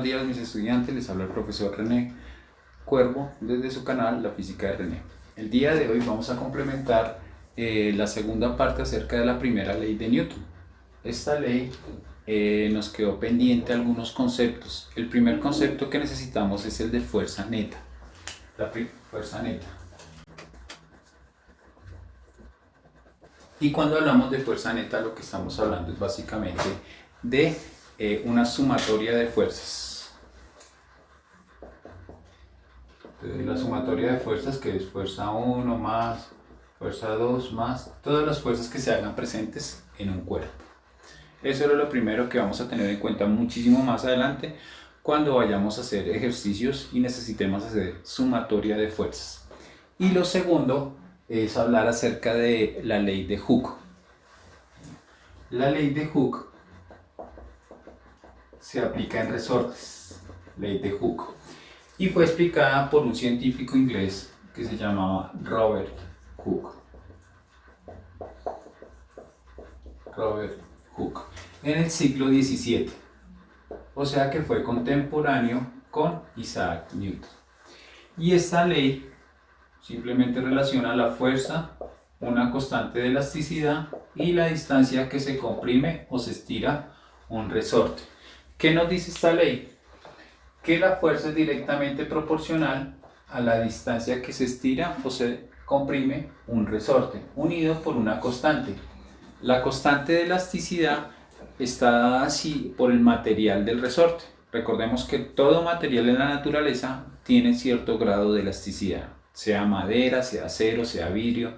buenos días mis estudiantes, les habla el profesor René Cuervo desde su canal La Física de René. El día de hoy vamos a complementar la segunda parte acerca de la primera ley de Newton. Esta ley nos quedó pendiente algunos conceptos. El primer concepto que necesitamos es el de fuerza neta. Fuerza neta. Y cuando hablamos de fuerza neta, lo que estamos hablando es básicamente de una sumatoria de fuerzas. Entonces, la sumatoria de fuerzas, que es fuerza 1 más fuerza 2 más todas las fuerzas que se hagan presentes en un cuerpo. Eso es lo primero que vamos a tener en cuenta muchísimo más adelante cuando vayamos a hacer ejercicios y necesitemos hacer sumatoria de fuerzas. Y lo segundo es hablar acerca de la ley de Hooke. La ley de Hooke se aplica en resortes, ley de Hooke, y fue explicada por un científico inglés que se llamaba Robert Hooke. Robert Hooke, en el siglo XVII, o sea que fue contemporáneo con Isaac Newton. Y esta ley simplemente relaciona la fuerza, una constante de elasticidad y la distancia que se comprime o se estira un resorte. ¿Qué nos dice esta ley? Que la fuerza es directamente proporcional a la distancia que se estira o se comprime un resorte, unido por una constante. La constante de elasticidad está dada así por el material del resorte. Recordemos que todo material en la naturaleza tiene cierto grado de elasticidad, sea madera, sea acero, sea vidrio,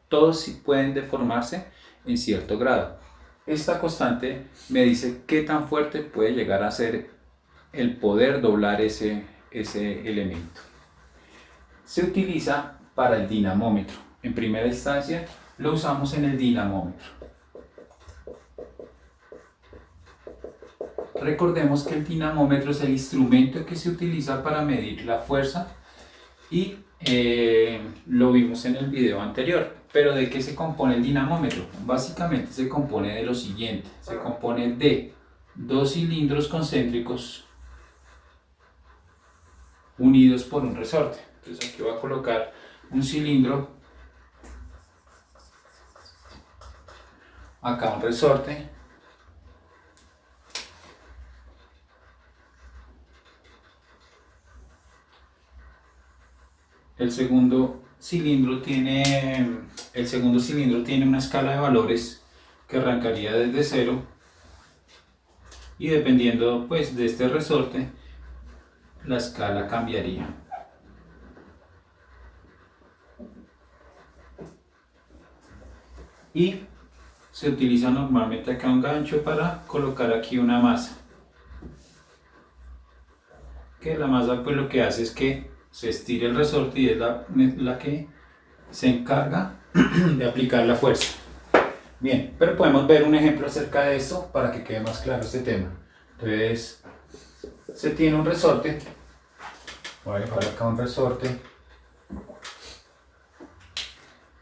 todos pueden deformarse en cierto grado. Esta constante me dice qué tan fuerte puede llegar a ser el poder doblar ese elemento. Se utiliza para el dinamómetro. En primera instancia lo usamos en el dinamómetro. Recordemos que el dinamómetro es el instrumento que se utiliza para medir la fuerza y lo vimos en el video anterior. Pero ¿de qué se compone el dinamómetro? Básicamente se compone de lo siguiente. Se compone de dos cilindros concéntricos unidos por un resorte. Entonces aquí voy a colocar un cilindro, acá un resorte, el segundo cilindro tiene una escala de valores que arrancaría desde 0 y dependiendo pues de este resorte la escala cambiaría. Y se utiliza normalmente acá un gancho para colocar aquí una masa, que la masa pues lo que hace es que se estire el resorte y es la que se encarga de aplicar la fuerza. Bien, pero podemos ver un ejemplo acerca de esto para que quede más claro este tema. Entonces, se tiene un resorte, voy a dejar acá un resorte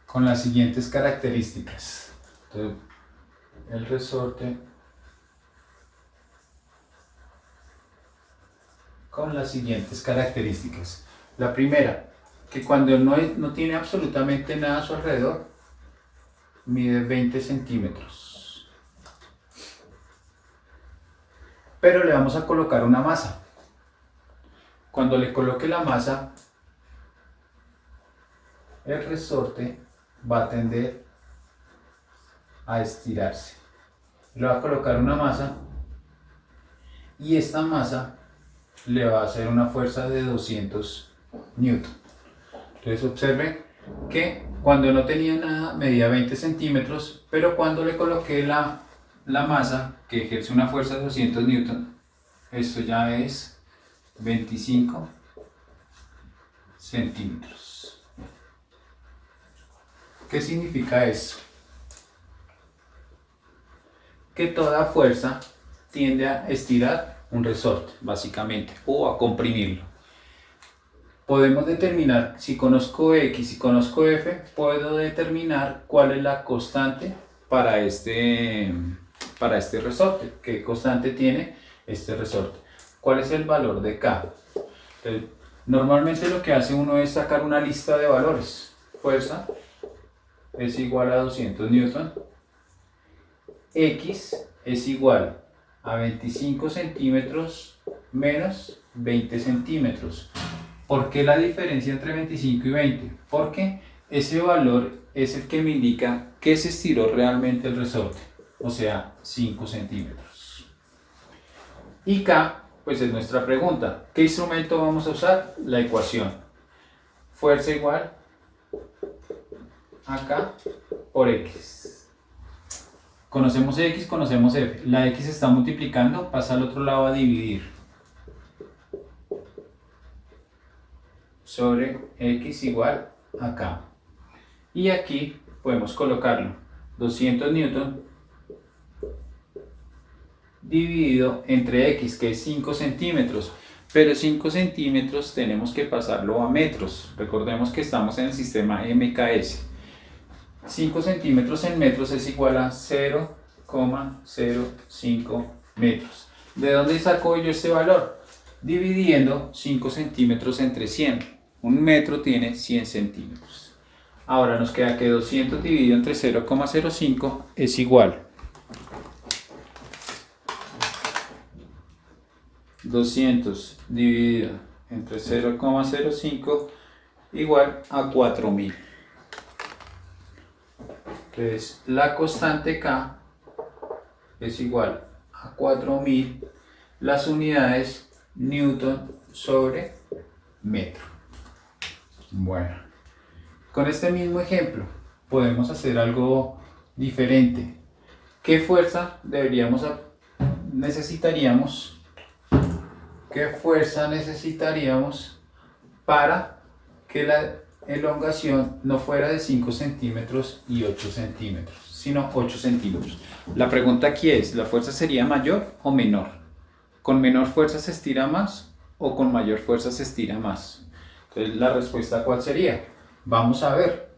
con las siguientes características. Entonces, el resorte con las siguientes características. La primera, que cuando no tiene absolutamente nada a su alrededor, mide 20 centímetros. Pero le vamos a colocar una masa. Cuando le coloque la masa, el resorte va a tender a estirarse. Le va a colocar una masa y esta masa le va a hacer una fuerza de 200 newton. Entonces observen que cuando no tenía nada medía 20 centímetros, pero cuando le coloqué la masa que ejerce una fuerza de 200 newton, esto ya es 25 centímetros. ¿Qué significa eso? Que toda fuerza tiende a estirar un resorte, básicamente, o a comprimirlo. Podemos determinar, si conozco X y conozco F, puedo determinar cuál es la constante para este resorte. ¿Qué constante tiene este resorte? ¿Cuál es el valor de K? Entonces, normalmente lo que hace uno es sacar una lista de valores. Fuerza es igual a 200 newton. X es igual a 25 centímetros menos 20 centímetros. ¿Por qué la diferencia entre 25 y 20? Porque ese valor es el que me indica que se estiró realmente el resorte, o sea, 5 centímetros. Y K, pues es nuestra pregunta. ¿Qué instrumento vamos a usar? La ecuación. Fuerza igual a K por X. Conocemos X, conocemos F. La X se está multiplicando, pasa al otro lado a dividir. Sobre X igual a K. Y aquí podemos colocarlo. 200 newton dividido entre X, que es 5 centímetros. Pero 5 centímetros tenemos que pasarlo a metros. Recordemos que estamos en el sistema MKS. 5 centímetros en metros es igual a 0,05 metros. ¿De dónde saco yo este valor? Dividiendo 5 centímetros entre 100. Un metro tiene 100 centímetros. Ahora nos queda que 200 dividido entre 0,05 es igual. 200 dividido entre 0,05 igual a 4000. Entonces la constante K es igual a 4000, las unidades newton sobre metro. Bueno, con este mismo ejemplo podemos hacer algo diferente. ¿Qué fuerza necesitaríamos para que la elongación no fuera de 5 centímetros y 8 centímetros, sino 8 centímetros? La pregunta aquí es, ¿la fuerza sería mayor o menor? ¿Con menor fuerza se estira más o con mayor fuerza se estira más? Entonces, ¿la respuesta cuál sería? Vamos a ver.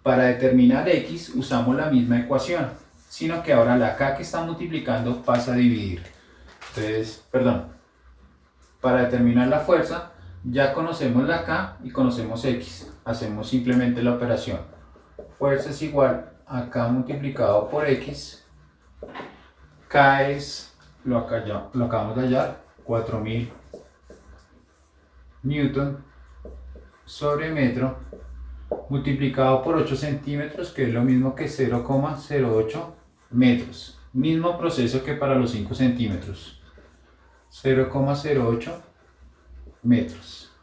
Para determinar X usamos la misma ecuación, sino que ahora la K que está multiplicando pasa a dividir. Entonces, para determinar la fuerza, ya conocemos la K y conocemos X. Hacemos simplemente la operación. Fuerza es igual a K multiplicado por X. K es, lo acabamos de hallar, 4000 newton sobre metro, multiplicado por 8 centímetros, que es lo mismo que 0,08 metros. Mismo proceso que para los 5 centímetros. 0,08 metros.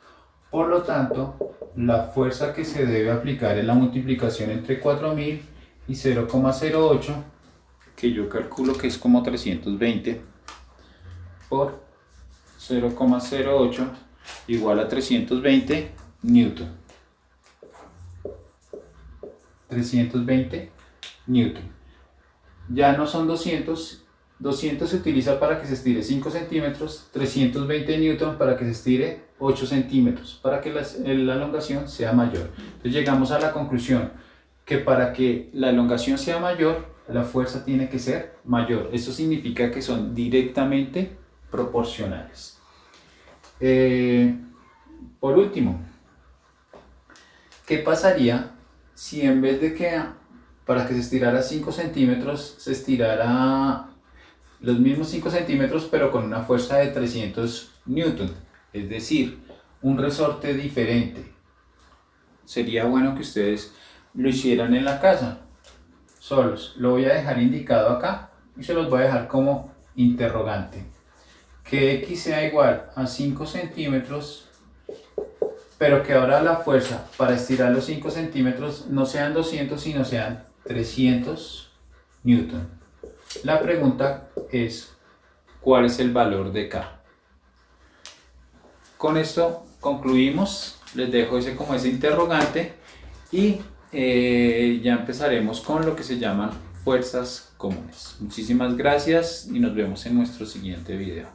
Por lo tanto, la fuerza que se debe aplicar es la multiplicación entre 4000 y 0,08, que yo calculo que es como 320, por 0,08 igual a 320 newton. 320 newton. Ya no son 200. 200 se utiliza para que se estire 5 centímetros, 320 newton para que se estire 8 centímetros, para que la elongación sea mayor. Entonces llegamos a la conclusión que para que la elongación sea mayor, la fuerza tiene que ser mayor. Eso significa que son directamente proporcionales. Por último, ¿qué pasaría si en vez de que para que se estirara 5 centímetros se estirara los mismos 5 centímetros pero con una fuerza de 300 newton? Es decir, un resorte diferente. Sería bueno que ustedes lo hicieran en la casa, solos. Lo voy a dejar indicado acá y se los voy a dejar como interrogante. Que X sea igual a 5 centímetros, pero que ahora la fuerza para estirar los 5 centímetros no sean 200, sino sean 300 newton. La pregunta es, ¿cuál es el valor de K? Con esto concluimos. Les dejo como ese interrogante y ya empezaremos con lo que se llaman fuerzas comunes. Muchísimas gracias y nos vemos en nuestro siguiente video.